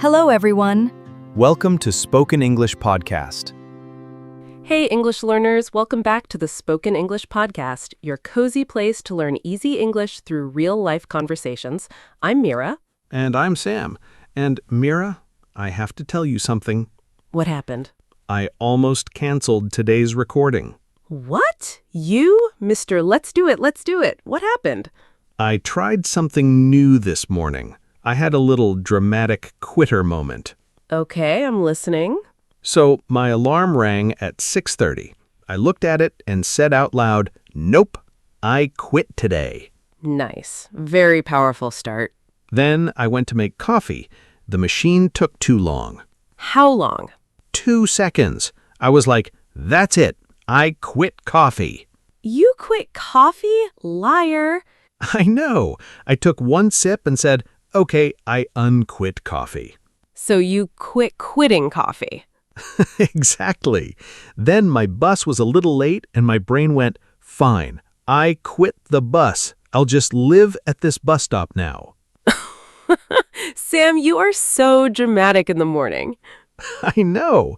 Hello, everyone. Welcome to Spoken English Podcast. Hey, English learners, welcome back to the Spoken English Podcast, your cozy place to learn easy English through real-life conversations. I'm Mira. And I'm Sam. And Mira, I have to tell you something. What happened? I almost canceled today's recording. What? You? Mr. Let's do it. What happened? I tried something new this morning. I had a little dramatic quitter moment. Okay, I'm listening. So my alarm rang at 6:30. I looked at it and said out loud, "Nope, I quit today." Nice. Very powerful start. Then I went to make coffee. The machine took too long. How long? 2 seconds. I was like, that's it. I quit coffee. You quit coffee? Liar. I know. I took one sip and said, okay, I unquit coffee. So you quit quitting coffee. Exactly. Then my bus was a little late and my brain went, fine, I quit the bus. I'll just live at this bus stop now. Sam, you are so dramatic in the morning. I know.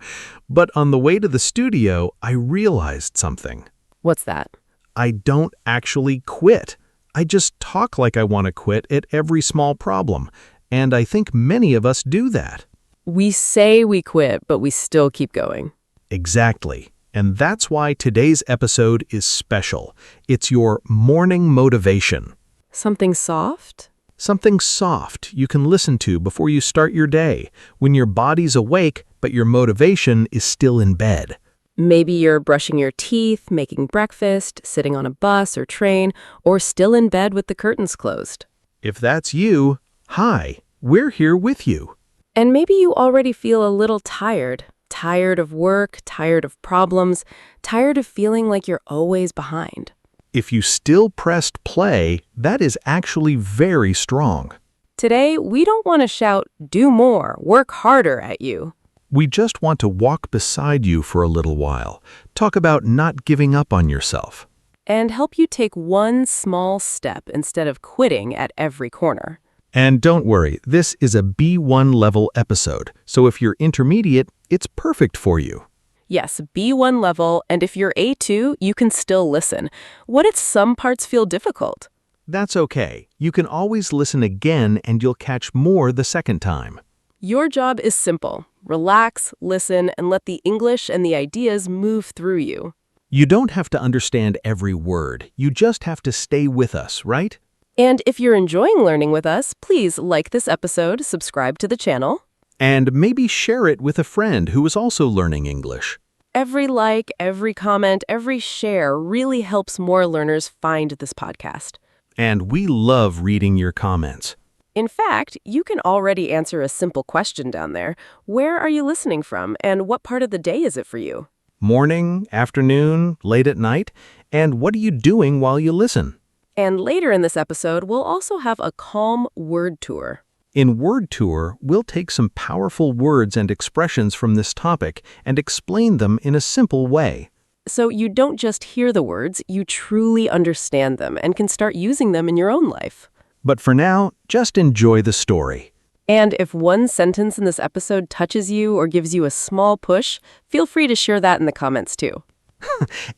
But on the way to the studio, I realized something. What's that? I don't actually quit. I just talk like I want to quit at every small problem. And I think many of us do that. We say we quit, but we still keep going. Exactly. And that's why today's episode is special. It's your morning motivation. Something soft? Something soft you can listen to before you start your day, when your body's awake but your motivation is still in bed. Maybe you're brushing your teeth, making breakfast, sitting on a bus or train, or still in bed with the curtains closed. If that's you, hi, we're here with you. And maybe you already feel a little tired. Tired of work, tired of problems, tired of feeling like you're always behind. If you still pressed play, that is actually very strong. Today, we don't want to shout, do more, work harder at you. We just want to walk beside you for a little while, talk about not giving up on yourself. And help you take one small step instead of quitting at every corner. And don't worry, this is a B1 level episode, so if you're intermediate, it's perfect for you. Yes, B1 level, and if you're A2, you can still listen. What if some parts feel difficult? That's okay. You can always listen again and you'll catch more the second time. Your job is simple. Relax, listen, and let the English and the ideas move through you. You don't have to understand every word. You just have to stay with us, right? And if you're enjoying learning with us, please like this episode, subscribe to the channel. And maybe share it with a friend who is also learning English. Every like, every comment, every share really helps more learners find this podcast. And we love reading your comments. In fact, you can already answer a simple question down there. Where are you listening from, and what part of the day is it for you? Morning, afternoon, late at night, and what are you doing while you listen? And later in this episode, we'll also have a calm word tour. In Word Tour, we'll take some powerful words and expressions from this topic and explain them in a simple way. So you don't just hear the words, you truly understand them and can start using them in your own life. But for now, just enjoy the story. And if one sentence in this episode touches you or gives you a small push, feel free to share that in the comments too.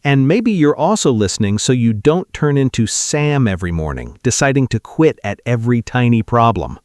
And maybe you're also listening so you don't turn into Sam every morning, deciding to quit at every tiny problem.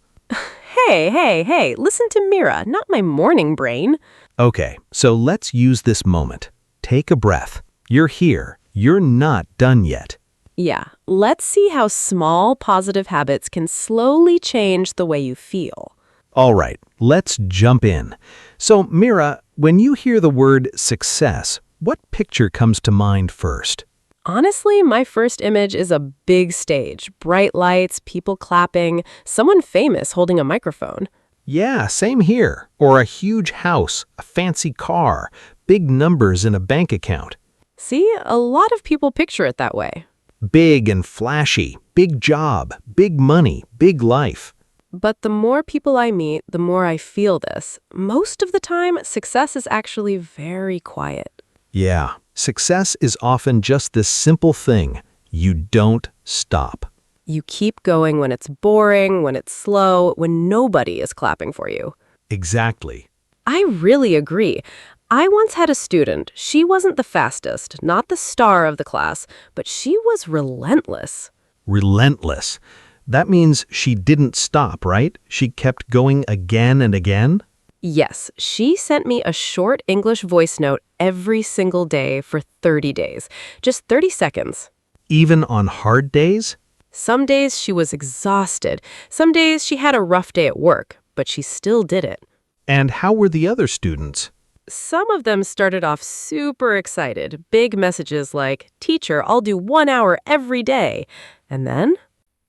Hey, listen to Mira, not my morning brain. Okay, so let's use this moment. Take a breath. You're here. You're not done yet. Yeah, let's see how small positive habits can slowly change the way you feel. All right, let's jump in. So, Mira, when you hear the word success, what picture comes to mind first? Honestly, my first image is a big stage, bright lights, people clapping, someone famous holding a microphone. Yeah, same here. Or a huge house, a fancy car, big numbers in a bank account. See, a lot of people picture it that way. Big and flashy, big job, big money, big life. But the more people I meet, the more I feel this. Most of the time, success is actually very quiet. Yeah, success is often just this simple thing. You don't stop. You keep going when it's boring, when it's slow, when nobody is clapping for you. Exactly. I really agree. I once had a student. She wasn't the fastest, not the star of the class, but she was relentless. Relentless. That means she didn't stop, right? She kept going again and again? Yes, she sent me a short English voice note every single day for 30 days. Just 30 seconds. Even on hard days? Some days she was exhausted. Some days she had a rough day at work, but she still did it. And how were the other students? Some of them started off super excited, big messages like, "Teacher, I'll do 1 hour every day." And then?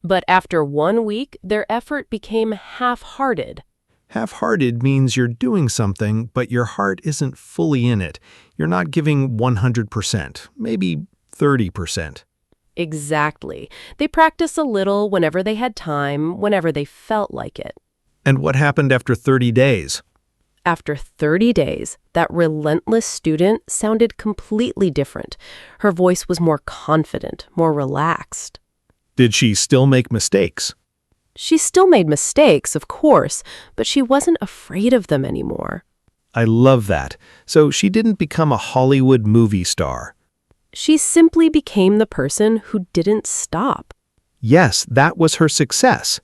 But after 1 week, their effort became half-hearted. Half-hearted means you're doing something, but your heart isn't fully in it. You're not giving 100%, maybe 30%. Exactly. They practiced a little whenever they had time, whenever they felt like it. And what happened after 30 days? After 30 days, that relentless student sounded completely different. Her voice was more confident, more relaxed. Did she still make mistakes? She still made mistakes, of course, but she wasn't afraid of them anymore. I love that. So she didn't become a Hollywood movie star. She simply became the person who didn't stop. Yes, that was her success.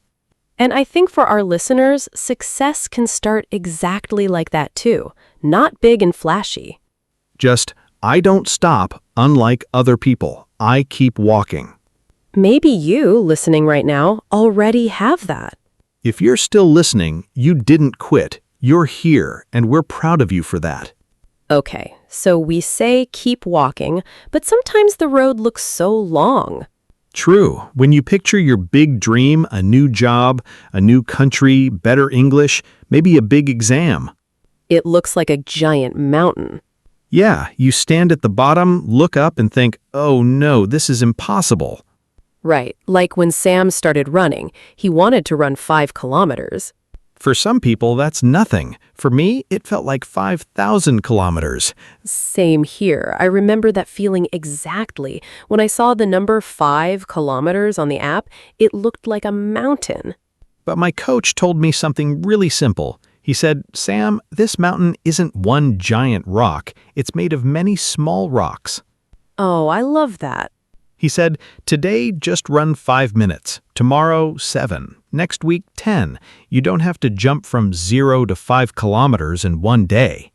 And I think for our listeners, success can start exactly like that too, not big and flashy. Just, I don't stop, unlike other people. I keep walking. Maybe you, listening right now, already have that. If you're still listening, you didn't quit. You're here, and we're proud of you for that. Okay, so we say keep walking, but sometimes the road looks so long. True. When you picture your big dream, a new job, a new country, better English, maybe a big exam. It looks like a giant mountain. Yeah, you stand at the bottom, look up, and think, oh no, this is impossible. Right, like when Sam started running. He wanted to run 5 kilometers. For some people, that's nothing. For me, it felt like 5,000 kilometers. Same here. I remember that feeling exactly. When I saw the number 5 kilometers on the app, it looked like a mountain. But my coach told me something really simple. He said, Sam, this mountain isn't one giant rock. It's made of many small rocks. Oh, I love that. He said, today, just run 5 minutes. Tomorrow, 7. Next week, 10. You don't have to jump from 0 to 5 kilometers in one day.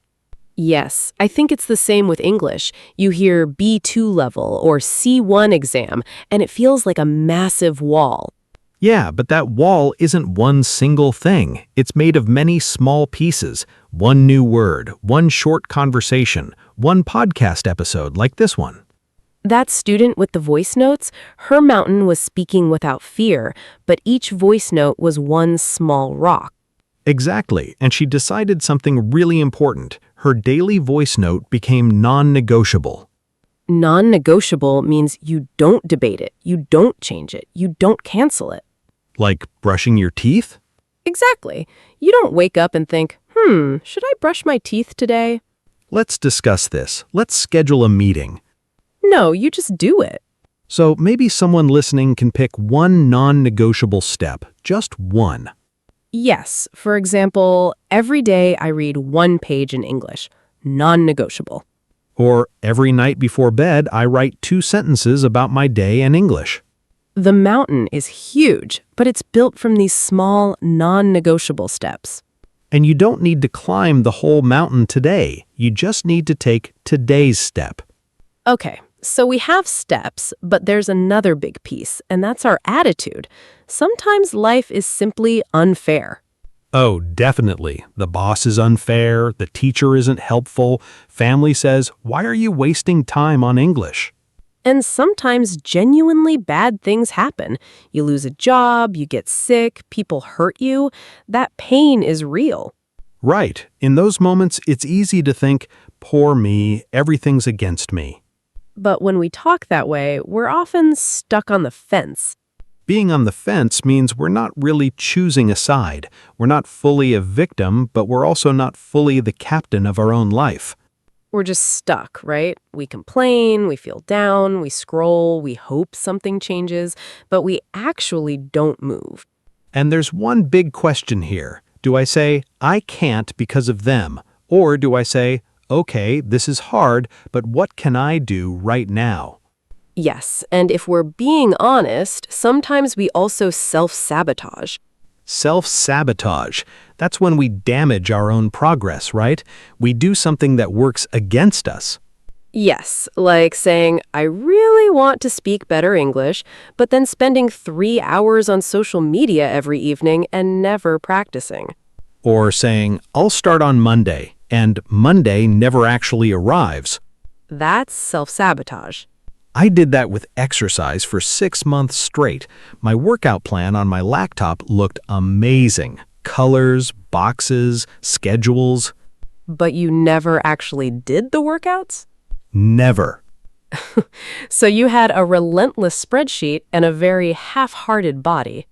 Yes, I think it's the same with English. You hear B2 level or C1 exam, and it feels like a massive wall. Yeah, but that wall isn't one single thing. It's made of many small pieces. One new word, one short conversation, one podcast episode like this one. That student with the voice notes, her mountain was speaking without fear, but each voice note was one small rock. Exactly, and she decided something really important. Her daily voice note became non-negotiable. Non-negotiable means you don't debate it, you don't change it, you don't cancel it. Like brushing your teeth? Exactly. You don't wake up and think, should I brush my teeth today? Let's discuss this. Let's schedule a meeting. No, you just do it. So maybe someone listening can pick one non-negotiable step, just one. Yes, for example, every day I read 1 page in English. Non-negotiable. Or every night before bed, I write 2 sentences about my day in English. The mountain is huge, but it's built from these small, non-negotiable steps. And you don't need to climb the whole mountain today. You just need to take today's step. Okay, so we have steps, but there's another big piece, and that's our attitude. Sometimes life is simply unfair. Oh, definitely. The boss is unfair, the teacher isn't helpful, family says, why are you wasting time on English? And sometimes genuinely bad things happen. You lose a job, you get sick, people hurt you. That pain is real. Right. In those moments, it's easy to think, poor me, everything's against me. But when we talk that way, we're often stuck on the fence. Being on the fence means we're not really choosing a side. We're not fully a victim, but we're also not fully the captain of our own life. We're just stuck, right? We complain, we feel down, we scroll, we hope something changes, but we actually don't move. And there's one big question here. Do I say, I can't because of them? Or do I say, okay, this is hard, but what can I do right now? Yes, and if we're being honest, sometimes we also self-sabotage. Self-sabotage. That's when we damage our own progress, right? We do something that works against us. Yes, like saying, I really want to speak better English, but then spending 3 hours on social media every evening and never practicing. Or saying, I'll start on Monday, and Monday never actually arrives. That's self-sabotage. I did that with exercise for 6 months straight. My workout plan on my laptop looked amazing. Colors, boxes, schedules. But you never actually did the workouts? Never. So you had a relentless spreadsheet and a very half-hearted body.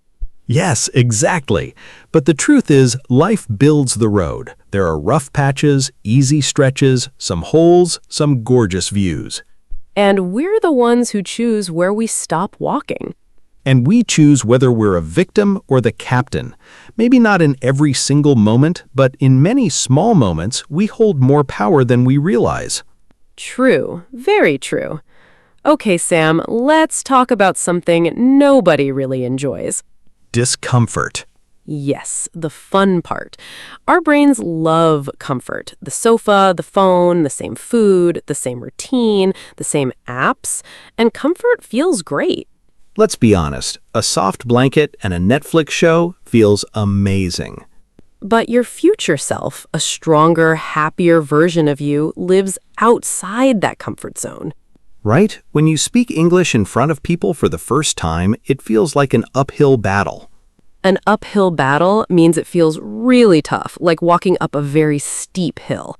Yes, exactly. But the truth is, life builds the road. There are rough patches, easy stretches, some holes, some gorgeous views. And we're the ones who choose where we stop walking. And we choose whether we're a victim or the captain. Maybe not in every single moment, but in many small moments, we hold more power than we realize. True, very true. Okay, Sam, let's talk about something nobody really enjoys. Discomfort. Yes, the fun part. Our brains love comfort. The sofa, the phone, the same food, the same routine, the same apps, and comfort feels great. Let's be honest, a soft blanket and a Netflix show feels amazing. But your future self, a stronger, happier version of you, lives outside that comfort zone. Right? When you speak English in front of people for the first time, it feels like an uphill battle. An uphill battle means it feels really tough, like walking up a very steep hill.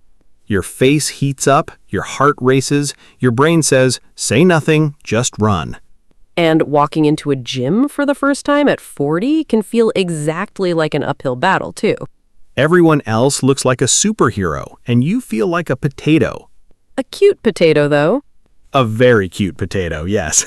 Your face heats up, your heart races, your brain says, say nothing, just run. And walking into a gym for the first time at 40 can feel exactly like an uphill battle, too. Everyone else looks like a superhero, and you feel like a potato. A cute potato, though. A very cute potato, yes.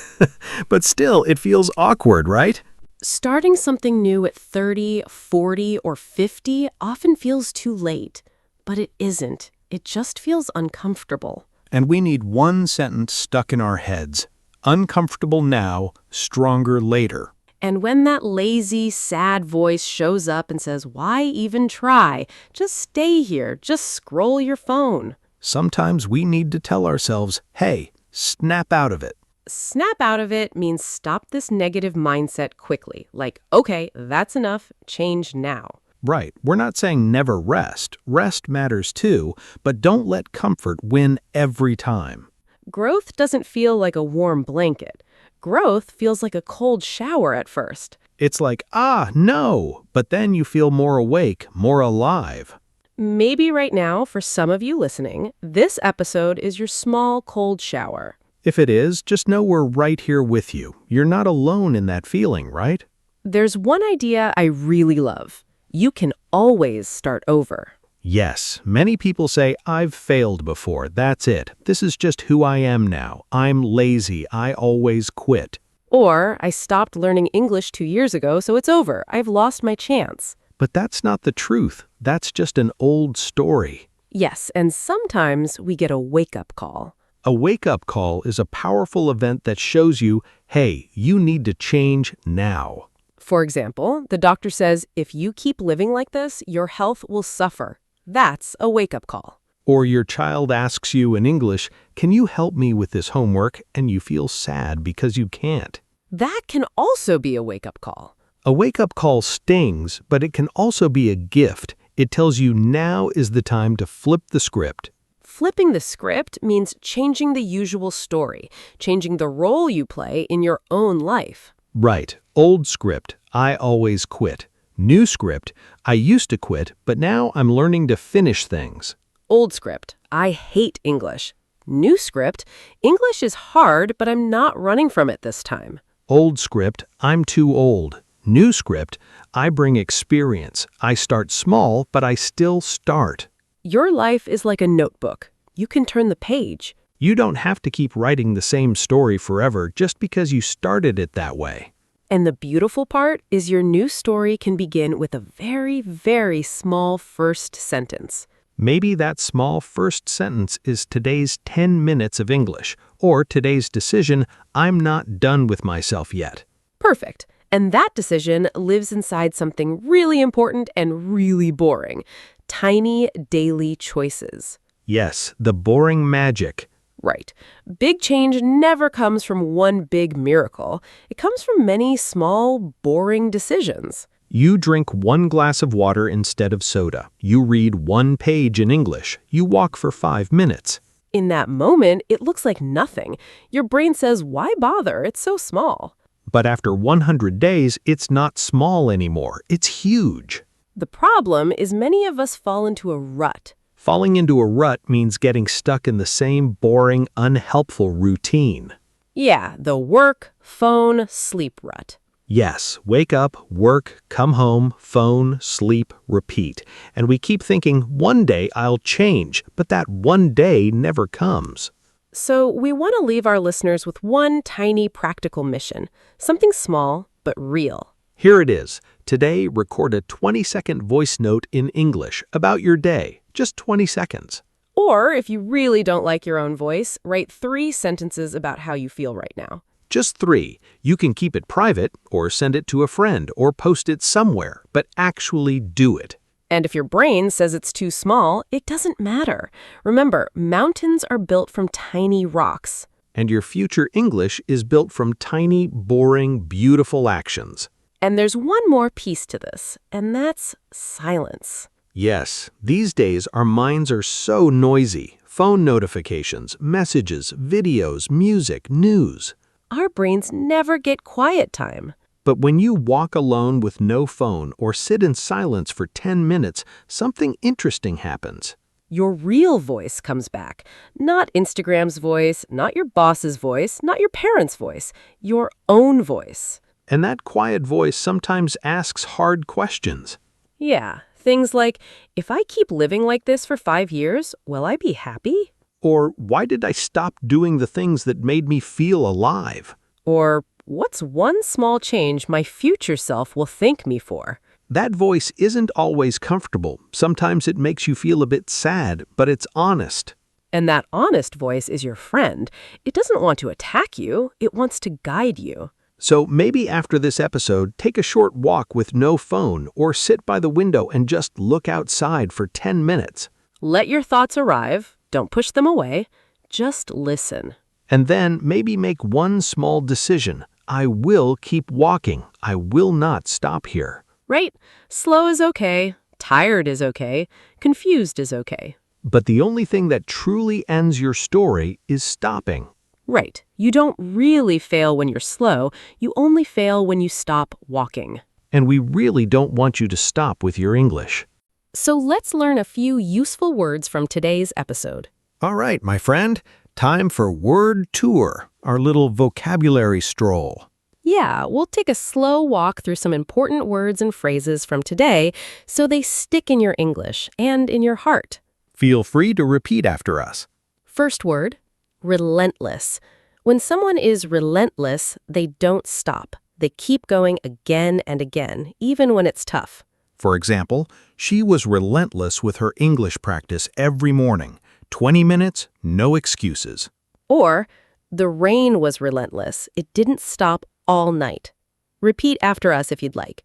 But still, it feels awkward, right? Starting something new at 30, 40, or 50 often feels too late. But it isn't. It just feels uncomfortable. And we need one sentence stuck in our heads. Uncomfortable now, stronger later. And when that lazy, sad voice shows up and says, why even try? Just stay here. Just scroll your phone. Sometimes we need to tell ourselves, hey, snap out of it. Snap out of it means stop this negative mindset quickly. Like, okay, that's enough. Change now. Right, we're not saying never rest. Rest matters too, but don't let comfort win every time. Growth doesn't feel like a warm blanket. Growth feels like a cold shower at first. It's like, no, but then you feel more awake, more alive. Maybe right now, for some of you listening, this episode is your small cold shower. If it is, just know we're right here with you. You're not alone in that feeling, right? There's one idea I really love. You can always start over. Yes, many people say, I've failed before, that's it. This is just who I am now. I'm lazy, I always quit. Or, I stopped learning English 2 years ago, so it's over. I've lost my chance. But that's not the truth. That's just an old story. Yes, and sometimes we get a wake-up call. A wake-up call is a powerful event that shows you, hey, you need to change now. For example, the doctor says, if you keep living like this, your health will suffer. That's a wake-up call. Or your child asks you in English, can you help me with this homework? And you feel sad because you can't. That can also be a wake-up call. A wake-up call stings, but it can also be a gift. It tells you now is the time to flip the script. Flipping the script means changing the usual story, changing the role you play in your own life. Right. Old script, I always quit. New script, I used to quit, but now I'm learning to finish things. Old script, I hate English. New script, English is hard, but I'm not running from it this time. Old script, I'm too old. New script, I bring experience. I start small, but I still start. Your life is like a notebook. You can turn the page. You don't have to keep writing the same story forever just because you started it that way. And the beautiful part is your new story can begin with a very, very small first sentence. Maybe that small first sentence is today's 10 minutes of English, or today's decision, I'm not done with myself yet. Perfect. And that decision lives inside something really important and really boring. Tiny daily choices. Yes, the boring magic. Right. Big change never comes from one big miracle. It comes from many small, boring decisions. You drink 1 glass of water instead of soda. You read 1 page in English. You walk for 5 minutes. In that moment, it looks like nothing. Your brain says, why bother? It's so small. But after 100 days, it's not small anymore. It's huge. The problem is many of us fall into a rut. Falling into a rut means getting stuck in the same boring, unhelpful routine. Yeah, the work, phone, sleep rut. Yes, wake up, work, come home, phone, sleep, repeat. And we keep thinking, one day I'll change, but that one day never comes. So we want to leave our listeners with one tiny practical mission, something small but real. Here it is. Today, record a 20-second voice note in English about your day. Just 20 seconds. Or if you really don't like your own voice, write 3 sentences about how you feel right now. Just 3. You can keep it private, or send it to a friend, or post it somewhere, but actually do it. And if your brain says it's too small, it doesn't matter. Remember, mountains are built from tiny rocks. And your future English is built from tiny, boring, beautiful actions. And there's one more piece to this, and that's silence. Yes, these days our minds are so noisy. Phone notifications, messages, videos, music, news. Our brains never get quiet time. But when you walk alone with no phone or sit in silence for 10 minutes, something interesting happens. Your real voice comes back. Not Instagram's voice, not your boss's voice, not your parents' voice. Your own voice. And that quiet voice sometimes asks hard questions. Yeah, things like, if I keep living like this for 5 years, will I be happy? Or, why did I stop doing the things that made me feel alive? Or, what's one small change my future self will thank me for? That voice isn't always comfortable. Sometimes it makes you feel a bit sad, but it's honest. And that honest voice is your friend. It doesn't want to attack you. It wants to guide you. So maybe after this episode, take a short walk with no phone or sit by the window and just look outside for 10 minutes. Let your thoughts arrive. Don't push them away. Just listen. And then maybe make one small decision. I will keep walking. I will not stop here. Right? Slow is okay. Tired is okay. Confused is okay. But the only thing that truly ends your story is stopping. Right. You don't really fail when you're slow. You only fail when you stop walking. And we really don't want you to stop with your English. So let's learn a few useful words from today's episode. All right, my friend. Time for Word Tour, our little vocabulary stroll. Yeah, we'll take a slow walk through some important words and phrases from today so they stick in your English and in your heart. Feel free to repeat after us. First word, relentless. When someone is relentless, they don't stop. They keep going again and again, even when it's tough. For example, she was relentless with her English practice every morning. 20 minutes, no excuses. Or, the rain was relentless. It didn't stop all night. Repeat after us if you'd like.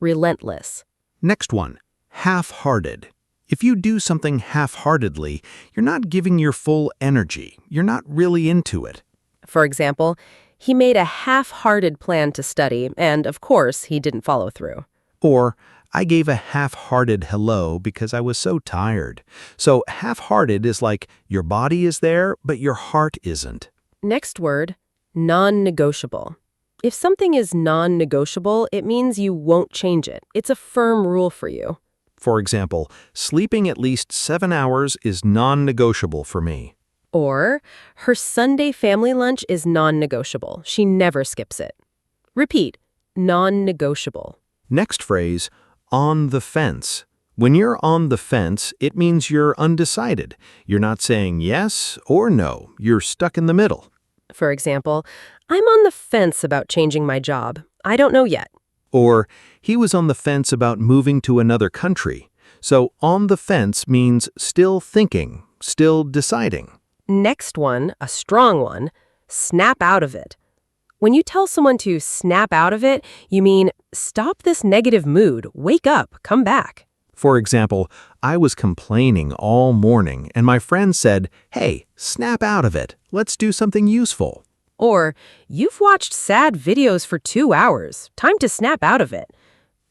Relentless. Next one, half-hearted. If you do something half-heartedly, you're not giving your full energy. You're not really into it. For example, he made a half-hearted plan to study, and of course, he didn't follow through. Or, I gave a half-hearted hello because I was so tired. So half-hearted is like your body is there, but your heart isn't. Next word, non-negotiable. If something is non-negotiable, it means you won't change it. It's a firm rule for you. For example, sleeping at least 7 hours is non-negotiable for me. Or, her Sunday family lunch is non-negotiable. She never skips it. Repeat, non-negotiable. Next phrase, on the fence. When you're on the fence, it means you're undecided. You're not saying yes or no. You're stuck in the middle. For example, I'm on the fence about changing my job. I don't know yet. Or, he was on the fence about moving to another country. So, on the fence means still thinking, still deciding. Next one, a strong one, snap out of it. When you tell someone to snap out of it, you mean stop this negative mood, wake up, come back. For example, I was complaining all morning and my friend said, "Hey, snap out of it. Let's do something useful." Or, you've watched sad videos for 2 hours, time to snap out of it.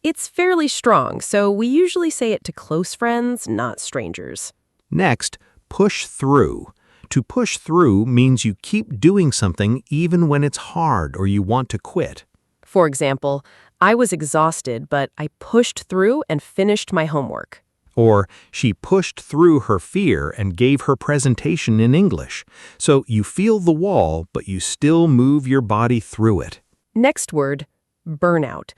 It's fairly strong, so we usually say it to close friends, not strangers. Next, push through. To push through means you keep doing something even when it's hard or you want to quit. For example, I was exhausted, but I pushed through and finished my homework. Or, she pushed through her fear and gave her presentation in English. So you feel the wall, but you still move your body through it. Next word, burnout.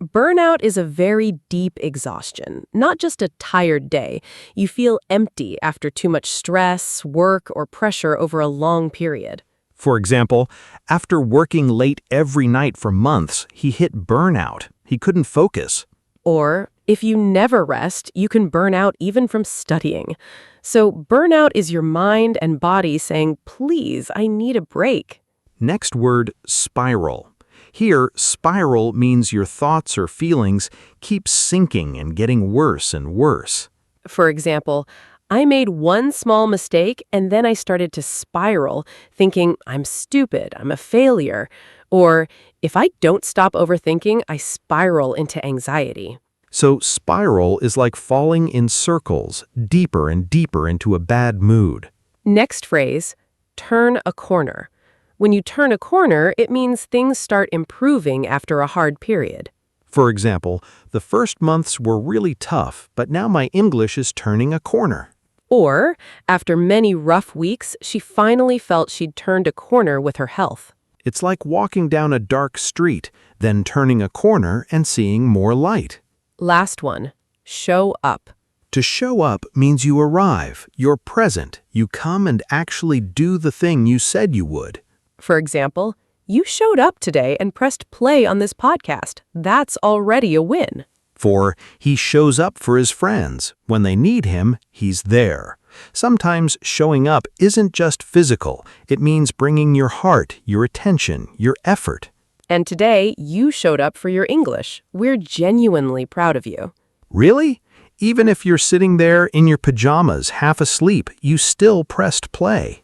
Burnout is a very deep exhaustion, not just a tired day. You feel empty after too much stress, work, or pressure over a long period. For example, after working late every night for months, he hit burnout. He couldn't focus. Or, if you never rest, you can burn out even from studying. So burnout is your mind and body saying, please, I need a break. Next word, spiral. Here, spiral means your thoughts or feelings keep sinking and getting worse and worse. For example, I made one small mistake and then I started to spiral, thinking I'm stupid, I'm a failure. Or, if I don't stop overthinking, I spiral into anxiety. So spiral is like falling in circles, deeper and deeper into a bad mood. Next phrase, turn a corner. When you turn a corner, it means things start improving after a hard period. For example, the first months were really tough, but now my English is turning a corner. Or, after many rough weeks, she finally felt she'd turned a corner with her health. It's like walking down a dark street, then turning a corner and seeing more light. Last one, show up. To show up means you arrive, you're present, you come and actually do the thing you said you would. For example, you showed up today and pressed play on this podcast. That's already a win. For he shows up for his friends. When they need him, he's there. Sometimes showing up isn't just physical. It means bringing your heart, your attention, your effort. And today, you showed up for your English. We're genuinely proud of you. Really? Even if you're sitting there in your pajamas, half asleep, you still pressed play.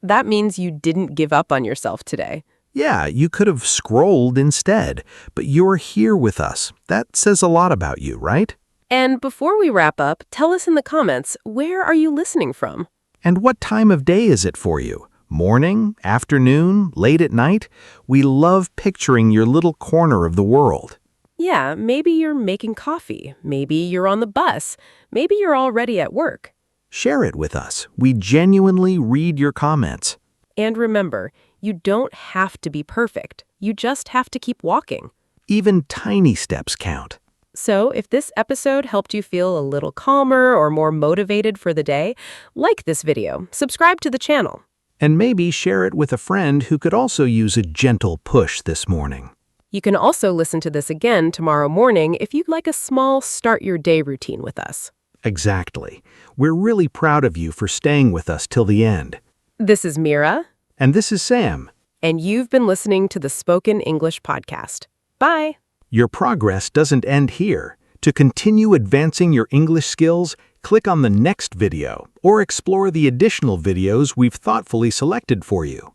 That means you didn't give up on yourself today. Yeah, you could have scrolled instead, but you're here with us. That says a lot about you, right? And before we wrap up, tell us in the comments, where are you listening from? And what time of day is it for you? Morning, afternoon, late at night? We love picturing your little corner of the world. Yeah, maybe you're making coffee. Maybe you're on the bus. Maybe you're already at work. Share it with us. We genuinely read your comments. And remember, you don't have to be perfect. You just have to keep walking. Even tiny steps count. So if this episode helped you feel a little calmer or more motivated for the day, like this video, subscribe to the channel. And maybe share it with a friend who could also use a gentle push this morning. You can also listen to this again tomorrow morning if you'd like a small start your day routine with us. Exactly. We're really proud of you for staying with us till the end. This is Mira. And this is Sam. And you've been listening to the Spoken English Podcast. Bye. Your progress doesn't end here. To continue advancing your English skills, click on the next video or explore the additional videos we've thoughtfully selected for you.